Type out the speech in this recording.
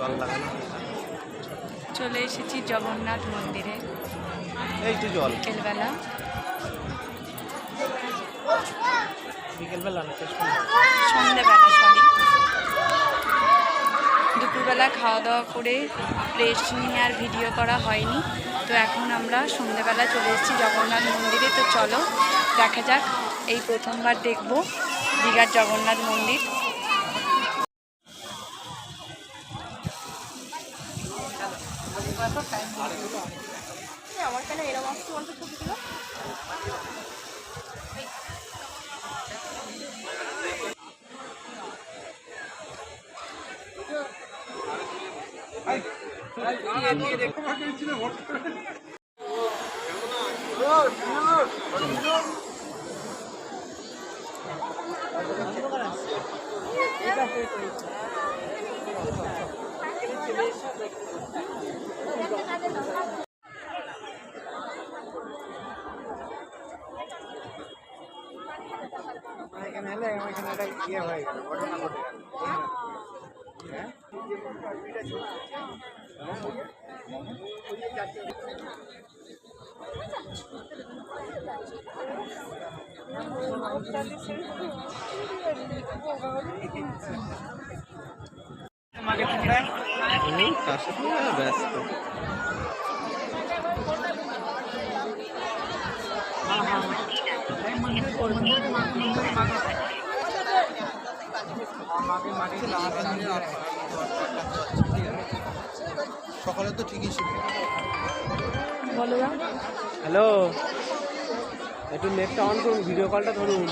জল লাগানো। চলে এসেছি জগন্নাথ মন্দিরে। এই তো জল বিকেলবেলা না, সন্ধ্যেবেলা, সরি, দুপুরবেলা খাওয়া দাওয়া করে রেস্ট নিয়ে আর ভিডিও করা হয়নি। তো এখন আমরা সন্ধ্যেবেলা চলে এসেছি জগন্নাথ মন্দিরে। তো চলো দেখা যাক, এই প্রথমবার দেখব দীঘার জগন্নাথ মন্দির। আমার কেন এরকম আসছে বলতে ছবিগুলো? ব্যস্ত। সকালে তো ঠিকই ছিল। বলো। হ্যালো, একটু নেটটা অন করুন, ভিডিও কলটা ধরুন।